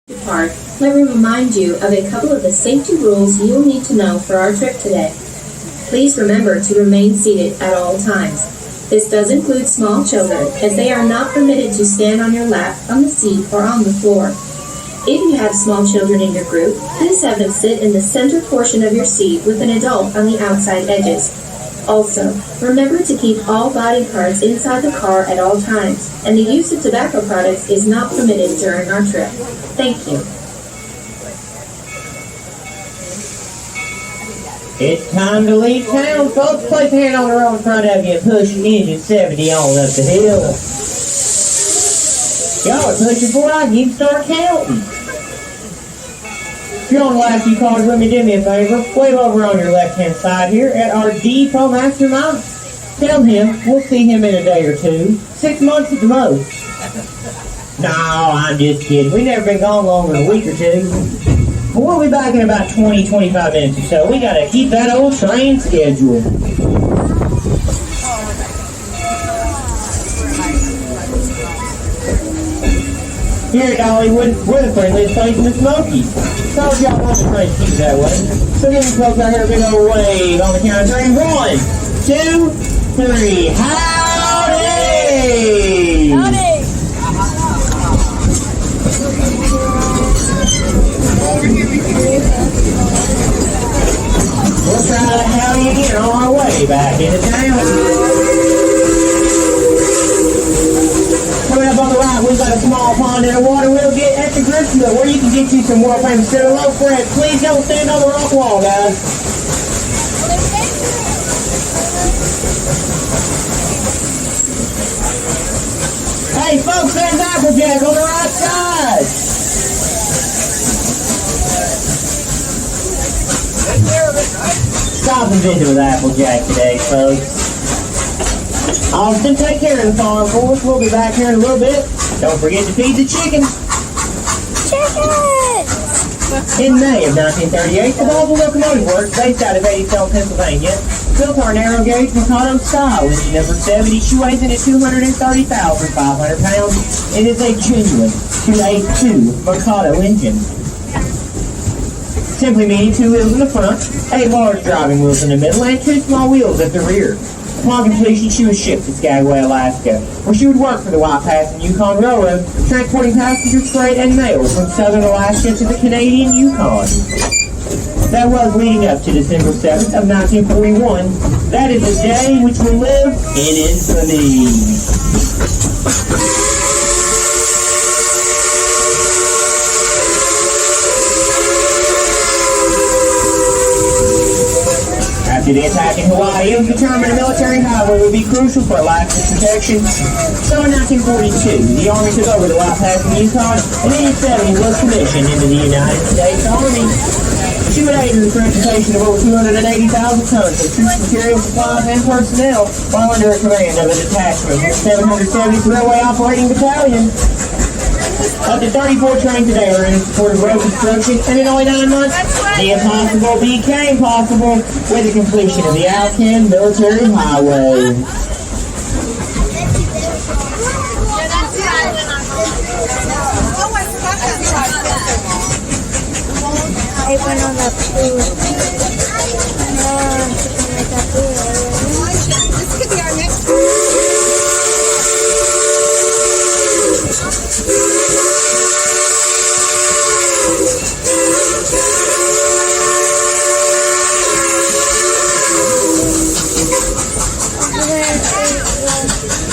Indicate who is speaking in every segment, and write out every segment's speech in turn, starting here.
Speaker 1: Park, let me remind you of a couple of the safety rules you'll need to know for our trip today. Please remember to remain seated at all times. This does include small children, as they are not permitted to stand on your lap, on the seat, or on the floor. If you have small children in your group, please have them sit in the center portion of your seat with an adult on the outside edges. Also, remember to keep all body parts inside the car at all times, and the use of tobacco products is not permitted during our trip. Thank you.
Speaker 2: It's time to leave town, folks. Place a hand on the road in front of you and push engine 70 on up the hill. Y'all are pushing forward, you can start counting. If you're on the last few cars with me, do me a favor. Wave over on your left-hand side here at our depot mastermind. Tell him we'll see him in a day or two. 6 months at the most. No, I'm just kidding. We've never been gone longer than a week or two. But we'll be back in about 20-25 minutes or so. We gotta keep that old train schedule. Here at Dollywood, we're the friendliest place in the Smokies. Told y'all want the train to keep that way. So give me folks out here a big old wave on the count of three. 1, 2, 3. Howdy! Howdy! We'll try to howdy again on our way back into town. Coming up on the right, we've got a small pond in the water. We'll get at the Gristmill where you can get you some world famous loaf bread. Please don't stand on the rock wall, guys. Hey, folks, there's Applejack on the right side. Stop and visit with Applejack today, folks. Austin, take care of the farm for us. We'll be back here in a little bit. Don't forget to feed the chickens.
Speaker 3: Chickens!
Speaker 2: In May of 1938, the Volvo Locomotive Works, based out of Eddyville, Pennsylvania, built our narrow gauge Mikado style engine number 70. She weighs in at 230,500 pounds. It is a genuine 282 Mikado engine. Simply meaning 2 wheels in the front, 8 large driving wheels in the middle, and 2 small wheels at the rear. Upon completion, she was shipped to Skagway, Alaska, where she would work for the White Pass and Yukon Railroad, transporting passengers, freight, and mail from southern Alaska to the Canadian Yukon. That was leading up to December 7th of 1941. That is a day which will live in infamy. After the attack in Hawaii, it was determined a military highway would be crucial for Alaska's protection. So in 1942, the Army took over the White Pass in Yukon, and in 1970 was commissioned into the United States Army. She would aid in the transportation of over 280,000 tons of troops, material, supplies, and personnel, while under the command of a detachment of 770th Railway Operating Battalion. Up to 34 trains a day are in support of road construction, and in only 9 months, the impossible became possible with the completion of the Alcan Military Highway.
Speaker 3: This could be our next.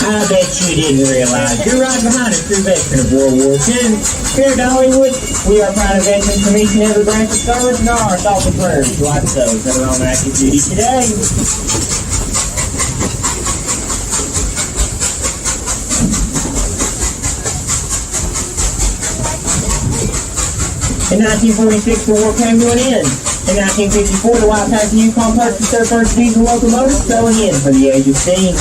Speaker 2: I bet you didn't realize you're right behind a true veteran of World War II. Here at Dollywood, we are proud of veterans from each and every branch of service, and our thoughts and prayers to like those that are on active duty today. In 1946, the war came to an end. In 1954, the White Pass and Yukon purchased their first diesel locomotive, selling in for the age of steam.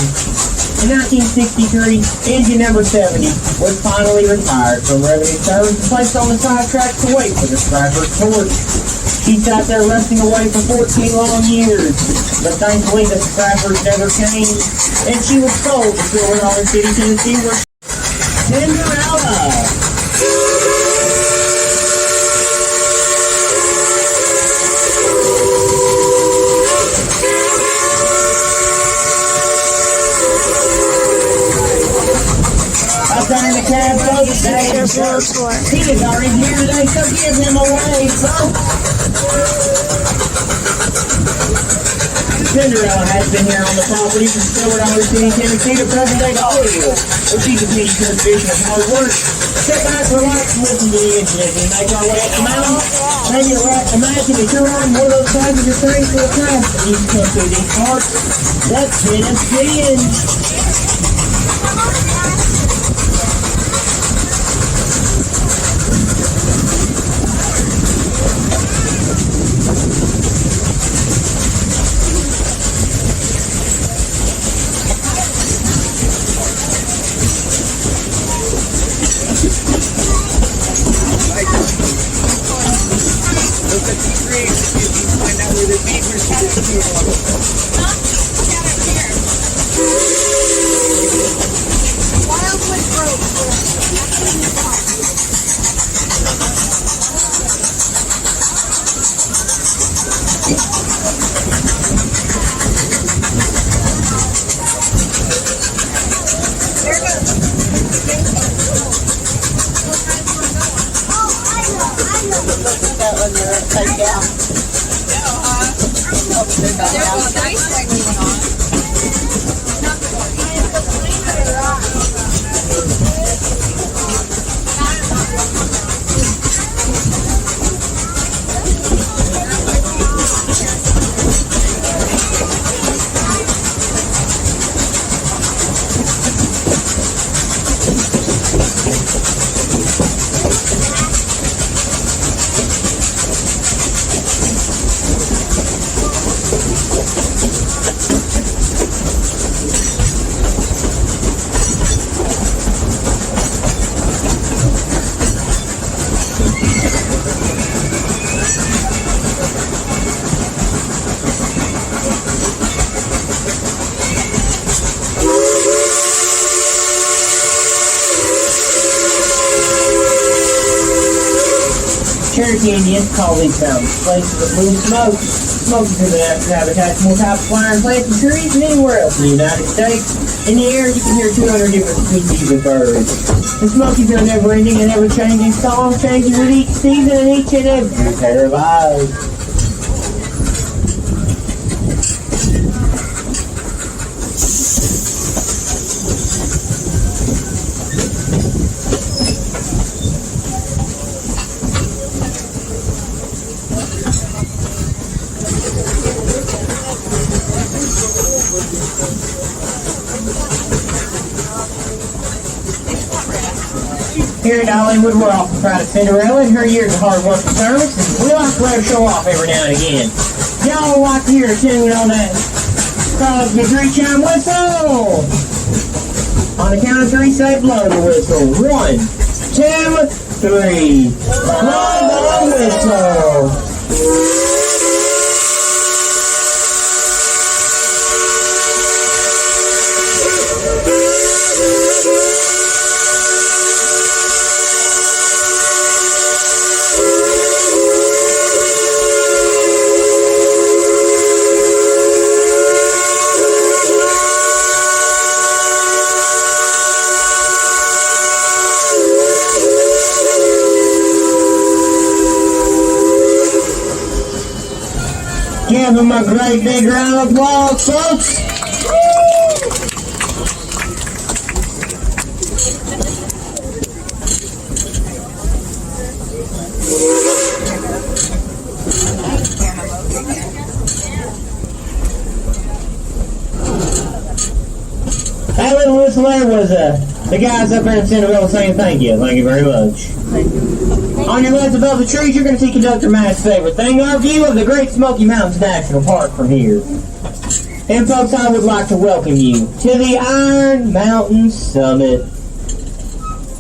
Speaker 2: In 1963, engine number 70 was finally retired from revenue service and placed on the side track to wait for the Stryper's torch. She sat there rusting away for 14 long years, but thankfully the Strypers never came, and she was sold to Silverhorn City, Tennessee, where Cinderella.
Speaker 4: go tour.
Speaker 2: He is already here today, so give him away, folks. Cinderella has been here on the property from Stillwater, City, Tennessee to present-day Hollywood, where she continues her tradition of hard work. Sit back, relax, and listen to the engine as we make our way up the mountain. Maybe imagine that you're on one of those passenger trains to a track that needs to come through these parts. That's Tennessee. Cherokee Indians call these mountains places that move smoke. Smoke is an habitat for more types of flowering plants and trees than anywhere else in the United States. In the air, you can hear 200 different species of birds. The Smokies are a never-ending and ever-changing song, changing with each season and each and every pair of eyes. Here at Hollywood, we're often proud of Cinderella and her years of hard work and service, and we like to let her show off every now and again. Y'all like to hear a tune on that Crosby three-chime whistle? On the count of three, say blow the whistle. 1, 2, 3. Blow the whistle. Give them a great big round of applause, folks. That little whistle there was the guys up there in Cinderella saying thank you. Thank you very much. On your left above the trees, you're going to see Conductor Matt's favorite thing, our view of the Great Smoky Mountains National Park from here. And folks, I would like to welcome you to the Iron Mountain Summit.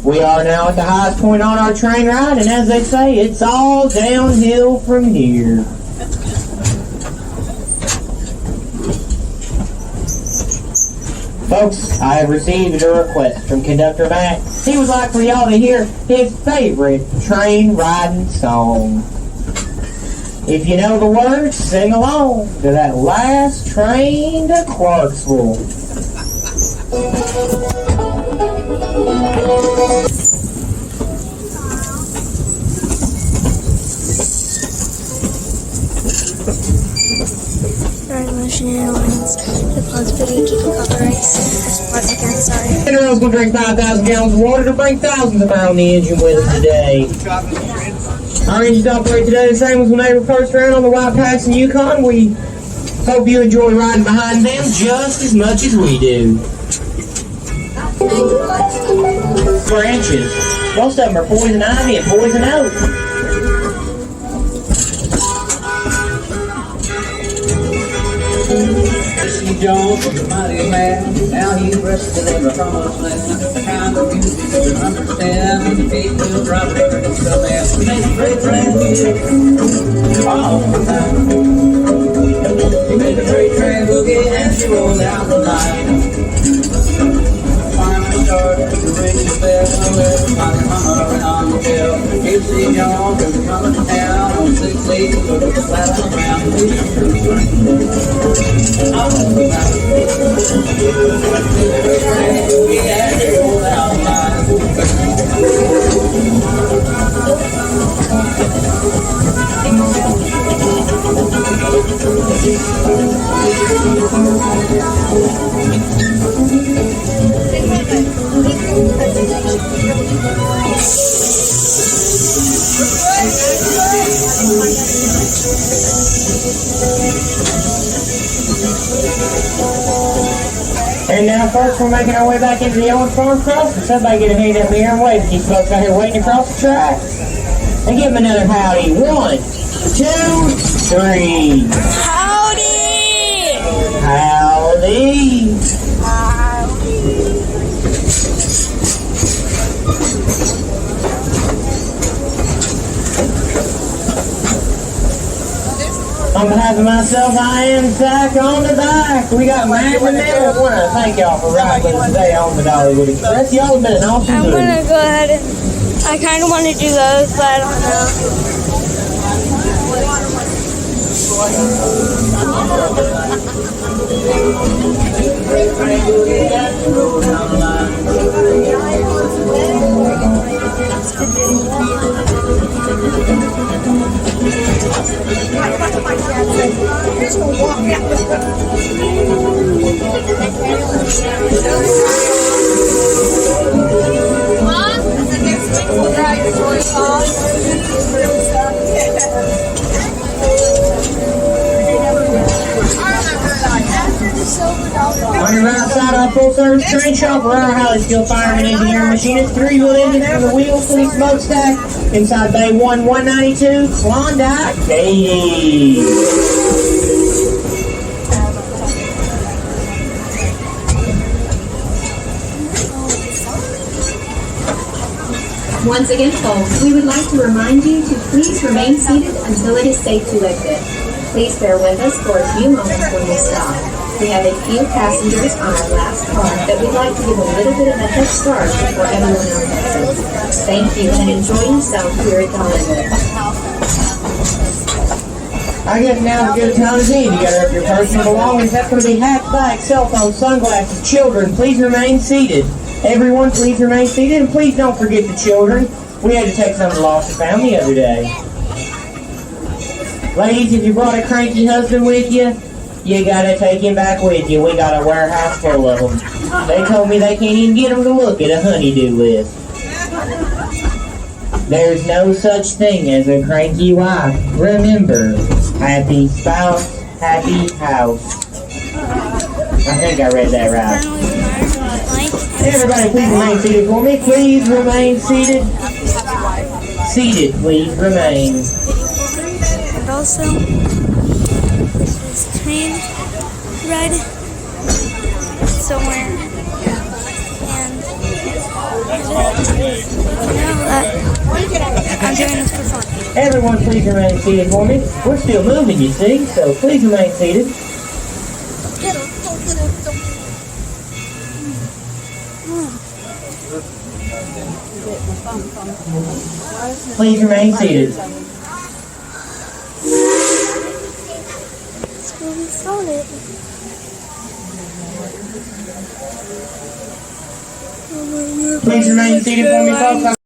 Speaker 2: We are now at the highest point on our train ride, and as they say, it's all downhill from here. Folks, I have received a request from Conductor Matt. He would like for y'all to hear his favorite train riding song. If you know the words, sing along to that last train to Clarksville.
Speaker 4: Resolution ordinance to pause video due to copyrights. Once again, sorry.
Speaker 2: General's gonna drink 5,000 gallons of water to bring thousands of pounds on the engine with us today. Our engines operate today the same as when they were first ran on the White Pass and Yukon. We hope you enjoy riding behind them just as much as we do. Branches. Most of them are poison ivy and poison oak.
Speaker 5: Jesse Jones was a mighty man. Now he rests in the promised land. The kind of music you can understand. When the eight-wheel drive record is the man. He made a great train all the time. He made a great train boogie and she rolled down the line. Finally started to ring the bell. Everybody hung around the bell. Jesse Jones was coming to town on 6 legs, but it was flat on the ground.
Speaker 2: And now, folks, we're making our way back into the old farm crossing. Somebody get a hand up here and wave at these folks out here waiting across the track. And give them another howdy. 1, 2, 3.
Speaker 4: Howdy!
Speaker 2: Howdy. On behalf of myself, I am Zach on the back. We got Matt in the middle. I want to thank y'all for riding with us today on the Dollywood Express. Y'all have been an awesome
Speaker 4: I'm
Speaker 2: group.
Speaker 4: gonna go ahead and I kind of want to do those, but I don't know.
Speaker 2: On your right side of a full-service train shop, for our highly skilled fireman, engineer, and machinist, 3-wheel engine out of the wheels, fully smokestack, inside Bay 1, 192, Klondike, Katy.
Speaker 1: Once again, folks, we would like to remind you to please remain seated until it is safe to exit. Please bear with us for a few moments when we stop. We have a few passengers on our last car that we'd like to give a little bit of a head start before everyone else exits. Thank you and enjoy yourself here at Dollywood.
Speaker 2: I guess now's as good a time as any to gather up your personal belongings. That's going to be hats, bags, cell phones, sunglasses. Children, please remain seated. Everyone, please remain seated, and please don't forget the children. We had to take some of the lost and found the other day. Ladies, if you brought a cranky husband with you, you gotta take him back with you. We got a warehouse full of them. They told me they can't even get them to look at a honey-do list. There's no such thing as a cranky wife. Remember, happy spouse, happy house. I think I read that right. Everybody, please remain seated for me. Please remain seated. Seated, please remain.
Speaker 4: And also, this is train ride somewhere. And now that I'm doing this for fun.
Speaker 2: Everyone, please remain seated for me. We're still moving, you see, so please remain seated. Please remain seated.
Speaker 4: It's going to be solid.
Speaker 2: Please remain seated for me, folks.